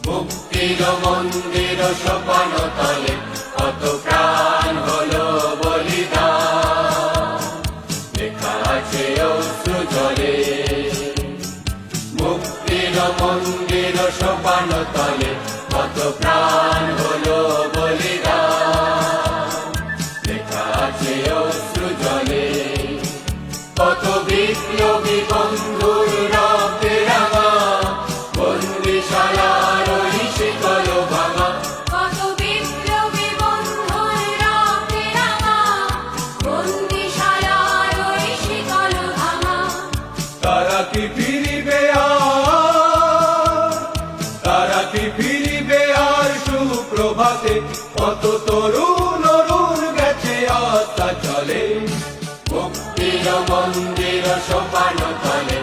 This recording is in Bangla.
মুক্তির মন্দির সোপান তলে কত প্রাণ হলো বলিদান, লেখা আছে অশ্রু জলে। মুক্তির মন্দির সোপান তলে কত প্রাণ হলো বলিদান, লেখা আছে অশ্রু জলে। কত বিপ্লবী বন্ধুর রক্তে রাঙা বন্দিশালার ওই শিকল ভাঙা, কত বিপ্লবী বন্ধুর রক্তে রাঙা বন্দিশালার ওই শিকল ভাঙা। তারা কি ফিরিবে আর, তারা কি ফিরিবে আর সুপ্রভাতে, কত তরুণ অরুণ গেছে আত্মা চলে। মুক্তির মন্দির সোপান তলে